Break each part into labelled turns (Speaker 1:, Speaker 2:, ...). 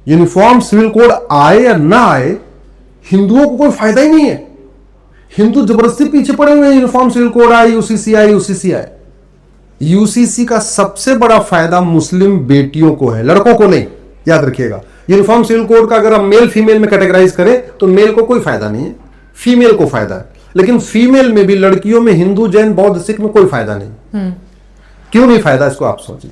Speaker 1: Uniform civil code आए या ना आए, हिंदुओं को कोई फायदा ही नहीं है। हिंदू जबरदस्ती पीछे पड़े हुए हैं। यूनिफॉर्म सिविल कोड आए, यूसीसी आए, यूसीसी आए। यूसीसी का सबसे बड़ा फायदा मुस्लिम बेटियों को है, लड़कों को नहीं, याद रखिएगा। यूनिफॉर्म सिविल कोड का अगर हम मेल फीमेल में कैटेगराइज करें तो मेल को कोई फायदा नहीं है, फीमेल को फायदा है। लेकिन फीमेल में भी, लड़कियों में, हिंदू, जैन, बौद्ध, सिख में कोई फायदा नहीं। क्यों नहीं फायदा, इसको आप सोचिए।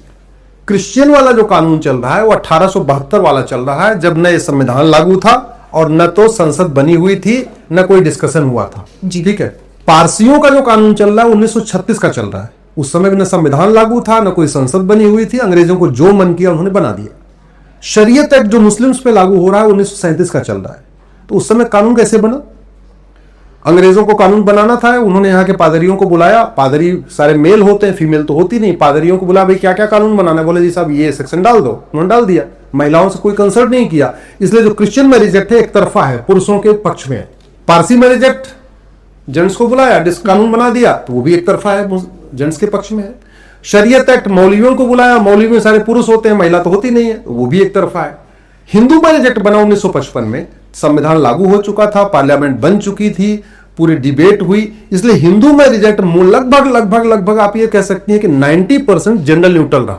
Speaker 1: क्रिश्चियन वाला जो कानून चल रहा है वो 1872 वाला चल रहा है, जब न ये संविधान लागू था और न तो संसद बनी हुई थी, न कोई डिस्कशन हुआ था। ठीक है। पारसियों का जो कानून चल रहा है 1936 का चल रहा है। उस समय न संविधान लागू था, न कोई संसद बनी हुई थी। अंग्रेजों को जो मन किया उन्होंने बना दिया। शरीयत एक्ट जो मुस्लिम्स पे लागू हो रहा है 1937 का चल रहा है। तो उस समय कानून कैसे बना? अंग्रेजों को कानून बनाना था, उन्होंने यहाँ के पादरियों को बुलाया। पादरी सारे मेल होते हैं, फीमेल तो होती नहीं। पादरियों को बुला, भाई क्या क्या कानून बनाना है? बोले जी साहब ये सेक्शन डाल दो। उन्होंने डाल दिया। महिलाओं से कोई कंसल्ट नहीं किया। इसलिए जो क्रिश्चियन मैरिज एक्ट है एक तरफा है, पुरुषों के पक्ष में है। पारसी मैरिज एक्ट जेंट्स को बुलाया, कानून बना दिया, तो वो भी एक तरफा है, जेंट्स के पक्ष में है। शरीयत एक्ट मौलवियों को बुलाया, मौलवी में सारे पुरुष होते हैं, महिला तो होती नहीं है, वो भी एक तरफा है। हिंदू मैरिज एक्ट बना 1955 में, संविधान लागू हो चुका था, पार्लियामेंट बन चुकी थी, पूरी डिबेट हुई। इसलिए हिंदू मैरिज एक्ट लगभग आप ये कह सकती हैं कि 90% जेंडर न्यूट्रल रहा।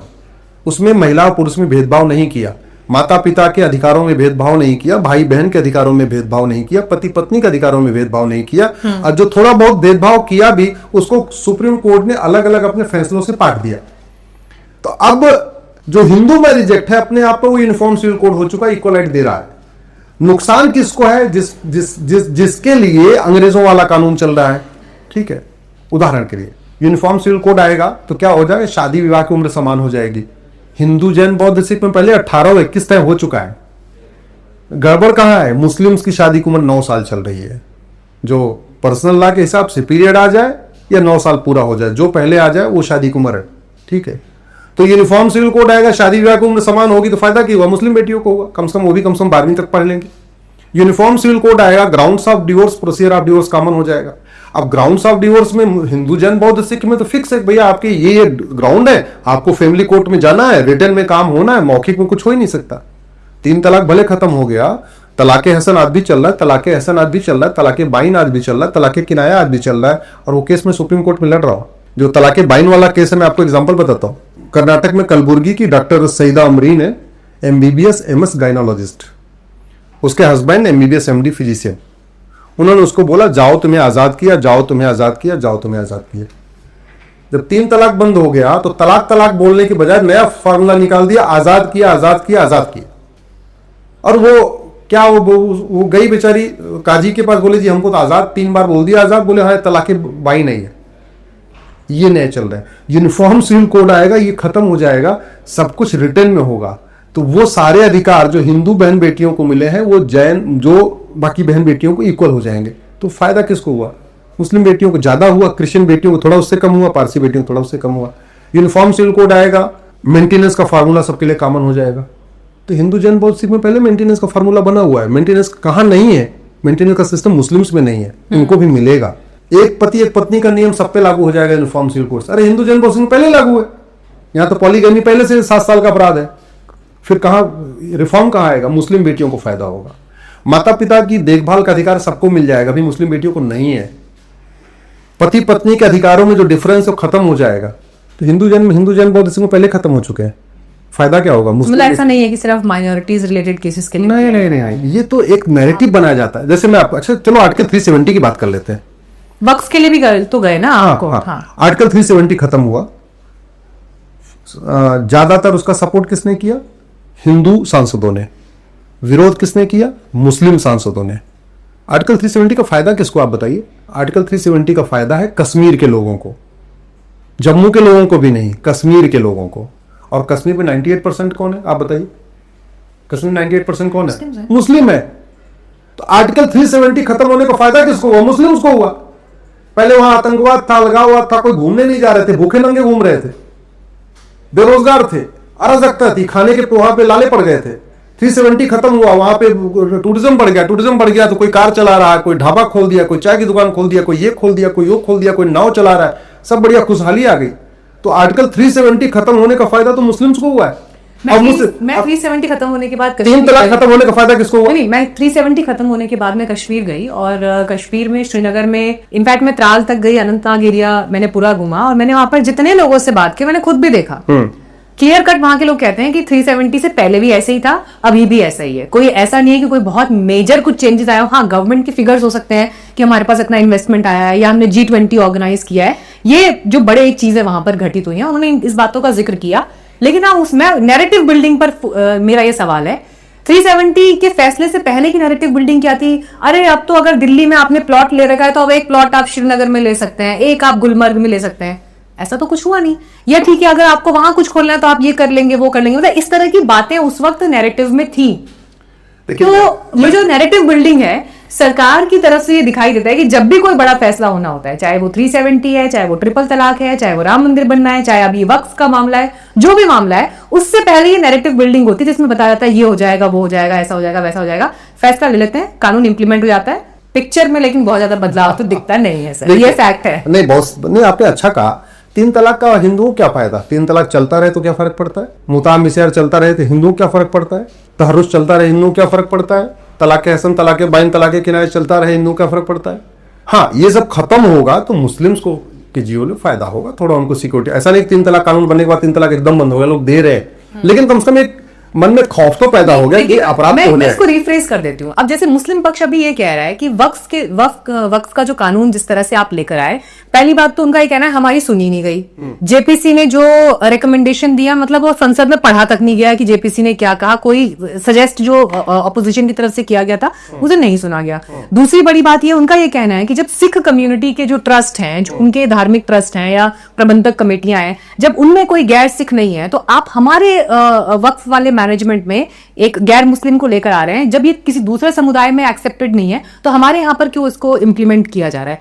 Speaker 1: उसमें महिला और पुरुष में भेदभाव नहीं किया, माता पिता के अधिकारों में भेदभाव नहीं किया, भाई बहन के अधिकारों में भेदभाव नहीं किया, पति पत्नी के अधिकारों में भेदभाव नहीं किया। और जो थोड़ा बहुत भेदभाव किया भी, उसको सुप्रीम कोर्ट ने अलग अलग अपने फैसलों से पाट दिया। तो अब जो हिंदू मैरिज एक्ट है अपने आप पर वो यूनिफॉर्म सिविल कोड हो चुका है, इक्वल राइट दे रहा है। नुकसान किसको है? जिसके लिए अंग्रेजों वाला कानून चल रहा है। ठीक है। उदाहरण के लिए यूनिफॉर्म सिविल कोड आएगा तो क्या हो जाएगा? शादी विवाह की उम्र समान हो जाएगी। हिंदू, जैन, बौद्ध, सिख में पहले 18 और 21 तय हो चुका है। गड़बड़ कहां है? मुस्लिम्स की शादी की उम्र 9 साल चल रही है। जो पर्सनल लॉ के हिसाब से पीरियड आ जाए या 9 साल पूरा हो जाए, जो पहले आ जाए वो शादी की उम्र है। ठीक है। तो यूनिफॉर्म सिविल कोड आएगा, शादी विवाह की उम्र समान होगी, तो फायदा क्या हुआ? मुस्लिम बेटियों को होगा, कम से कम वो भी कम से कम 12वीं तक पढ़ लेंगे। यूनिफॉर्म सिविल कोड आएगा, grounds of divorce, procedure of divorce common हो जाएगा। अब ग्राउंड्स ऑफ डिवोर्स में हिंदू, जैन, बौद्ध, सिख में तो फिक्स है, भैया आपके ये ग्राउंड है, आपको फैमिली कोर्ट में जाना है, रिटर्न में काम होना है, मौखिक में कुछ हो ही नहीं सकता। 3 तलाक भले खत्म हो गया, तलाके हसन आज भी चल रहा है, तलाके हसन आज भी चल रहा है, तलाके बाइन आज भी चल रहा है, तलाके किनाया आज भी चल रहा है, और वो केस में सुप्रीम कोर्ट में लड़ रहा हूं। जो तलाके बाइन वाला केस है, मैं आपको एग्जाम्पल बताता हूँ। कर्नाटक में कलबुर्गी की डॉक्टर सईदा अमरीन है, MBBS MS गाइनोलॉजिस्ट। उसके हस्बैंड MBBS MD फिजिशियन। उन्होंने उसको बोला जाओ तुम्हें आजाद किया, जाओ तुम्हें आजाद किया, जाओ तुम्हें आजाद किया। जब 3 तलाक बंद हो गया तो तलाक तलाक बोलने के बजाय नया फॉर्मूला निकाल दिया, आजाद किया, आजाद किया, आजाद किया। और वो क्या, वो गई बेचारी काजी के पास, बोले जी हमको तो आजाद 3 बार बोल दिया आजाद। बोले हाँ तलाके बाई नहीं है। ये नया चल रहा है। यूनिफॉर्म सिविल कोड आएगा, ये खत्म हो जाएगा, सब कुछ रिटर्न में होगा। तो वो सारे अधिकार जो हिंदू बहन बेटियों को मिले हैं वो जैन, जो बाकी बहन बेटियों को इक्वल हो जाएंगे। तो फायदा किसको हुआ? मुस्लिम बेटियों को ज्यादा हुआ, क्रिश्चियन बेटियों को थोड़ा उससे कम हुआ, पारसी बेटियों को थोड़ा उससे कम हुआ। यूनिफॉर्म सिविल कोड आएगा, मेंटेनेंस का फार्मूला सबके लिए कॉमन हो जाएगा। तो हिंदू, जैन, बौद्ध, सिख में पहले मेंटेनेंस का फार्मूला बना हुआ है। मेंटेनेंस कहां नहीं है? मेंटेनेंस का सिस्टम मुस्लिम्स में नहीं है, इनको भी मिलेगा। एक पति एक पत्नी का नियम सब पे लागू हो जाएगा यूनिफॉर्म सिविल कोड। अरे हिंदू, जैन, बौद्ध, सिख में पहले लागू है। यहाँ तो पॉलीगैमी पहले से 7 साल का अपराध है। फिर कहां रिफॉर्म कहां आएगा? मुस्लिम बेटियों को फायदा होगा। माता पिता की देखभाल का अधिकार सबको मिल जाएगा, अभी मुस्लिम बेटियों को नहीं है। पति पत्नी के अधिकारों में जो डिफरेंस है वो खत्म हो जाएगा। तो हिंदू, जैन, बौद्ध, सिख में पहले खत्म हो चुके हैं। फायदा क्या होगा?
Speaker 2: मतलब ऐसा नहीं है कि सिर्फ माइनॉरिटीज रिलेटेड केसेस के लिए।
Speaker 1: नहीं, ये तो एक नैरेटिव बनाया जाता है। जैसे मैं आपको, अच्छा चलो आर्टिकल 370 की बात कर लेते हैं।
Speaker 2: वक्फ के लिए भी गए ना आपको।
Speaker 1: हाँ। आर्टिकल 370 खत्म हुआ। ज्यादातर उसका सपोर्ट किसने किया? हिंदू सांसदों ने। विरोध किसने किया? मुस्लिम सांसदों ने। आर्टिकल 370 का फायदा किसको, आप बताइए? आर्टिकल 370 का फायदा है कश्मीर के लोगों को, जम्मू के लोगों को भी नहीं, कश्मीर के लोगों को। और कश्मीर में 98% कौन है, आप बताइए? कश्मीर 98% कौन है? मुस्लिम है। तो आर्टिकल 370 खत्म होने का फायदा किसको हुआ? मुस्लिम्स को हुआ। पहले वहां आतंकवाद था, लगा हुआ था, कोई घूमने नहीं जा रहे थे, भूखे नंगे घूम रहे थे, बेरोजगार थे, अराजकता थी, खाने के वहां पे लाले पड़ गए थे। 370 खत्म हुआ, वहां पे टूरिज्म बढ़ गया तो कोई कार चला रहा है, कोई ढाबा खोल दिया, कोई चाय की दुकान खोल दिया, कोई ये खोल दिया, कोई वो खोल दिया, कोई नाव चला रहा है, सब बढ़िया खुशहाली आ गई। तो आर्टिकल 370 खत्म होने का फायदा तो मुस्लिम्स को हुआ है। और
Speaker 2: मैं 370 खत्म होने के बाद
Speaker 1: 3 तलाक खत्म होने का फायदा किसको हुआ?
Speaker 2: नहीं, मैं 370 खत्म होने के बाद मैं कश्मीर गई और कश्मीर में श्रीनगर में इनफैक्ट मैं त्राल तक गई, अनंतनाग एरिया मैंने पूरा घूमा और मैंने वहां पर जितने लोगों से बात की मैंने खुद भी देखा क्लियर कट वहां के लोग कहते हैं कि 370 से पहले भी ऐसे ही था, अभी भी ऐसा ही है। कोई ऐसा नहीं है कि कोई बहुत मेजर कुछ चेंजेस आया हो। हाँ, गवर्नमेंट के फिगर्स हो सकते हैं कि हमारे पास इतना इन्वेस्टमेंट आया है या हमने G20 ऑर्गेनाइज किया है, ये जो बड़े एक चीजें वहां पर घटित हुई हैं उन्होंने इस बातों का जिक्र किया। लेकिन हाँ, उसमें नैरेटिव बिल्डिंग पर मेरा ये सवाल है, 370 के फैसले से पहले की नैरेटिव बिल्डिंग क्या थी? अरे अब तो अगर दिल्ली में आपने प्लॉट ले रखा है तो अब एक प्लॉट आप श्रीनगर में ले सकते हैं, एक आप गुलमर्ग में ले सकते हैं। ऐसा तो कुछ हुआ नहीं। या ठीक है, अगर आपको वहां कुछ खोलना है तो आप ये कर लेंगे, वो कर लेंगे। मतलब इस तरह की बातें उस वक्त नैरेटिव में थी। तो ये जो नैरेटिव बिल्डिंग है सरकार की तरफ से ये दिखाई देता है कि जब भी कोई बड़ा फैसला होना होता है, चाहे वो 370 है, चाहे वो ट्रिपल तलाक है, चाहे वो राम मंदिर बनना है, चाहे अब ये वक्फ का मामला है, जो भी मामला है, उससे पहले ये नैरेटिव बिल्डिंग होती है जिसमें बताया जाता है ये हो जाएगा, वो हो जाएगा, ऐसा हो जाएगा, वैसा हो जाएगा। फैसला ले लेते हैं, कानून इंप्लीमेंट हो जाता है पिक्चर में, लेकिन बहुत ज्यादा बदलाव तो दिखता नहीं है सर, ये फैक्ट है।
Speaker 1: नहीं बहुत नहीं, आपने अच्छा कहा। 3 तलाक का हिंदुओं को क्या फायदा? 3 तलाक चलता रहे तो क्या फर्क पड़ता है? मुताम मिसियार चलता रहे तो हिंदुओं को क्या फर्क पड़ता है? तहरुष चलता रहे हिंदुओं को क्या फर्क पड़ता है? तलाक हसन, तलाक बाइन, तलाक किनारे चलता रहे हिंदुओं को क्या फर्क पड़ता है? हाँ, ये सब खत्म होगा तो मुस्लिम्स को के जीवन में फायदा होगा, थोड़ा उनको सिक्योरिटी। ऐसा नहीं 3 तलाक कानून बनने के बाद 3 तलाक एकदम बंद हो गया, लोग दे रहे हैं, लेकिन कम से कम एक मन में खौफ तो पैदा हो गया कि अपराध
Speaker 2: मैं
Speaker 1: होने।
Speaker 2: इसको रिफ्रेज कर देती हूँ। अब जैसे मुस्लिम पक्ष अभी ये कह रहा है कि वक्फ का जो कानून जिस तरह से आप लेकर आए, पहली बात तो उनका ये कहना है हमारी सुनी नहीं गई। जेपीसी ने जो रिकमेंडेशन दिया, मतलब वो संसद में पढ़ा तक नहीं गया कि जेपीसी ने क्या कहा। कोई सजेस्ट जो अपोजिशन की तरफ से किया गया था उसे नहीं सुना गया। दूसरी बड़ी बात ये उनका ये कहना है कि जब सिख कम्युनिटी के जो ट्रस्ट हैं, जो उनके धार्मिक ट्रस्ट हैं या प्रबंधक कमेटियां हैं, जब उनमें कोई गैर सिख नहीं है तो आप हमारे वक्फ वाले मैनेजमेंट में एक गैर मुस्लिम को लेकर आ रहे हैं। जब ये किसी दूसरे समुदाय में एक्सेप्टेड नहीं है तो हमारे यहाँ पर क्यों इसको इंप्लीमेंट किया जा रहा है?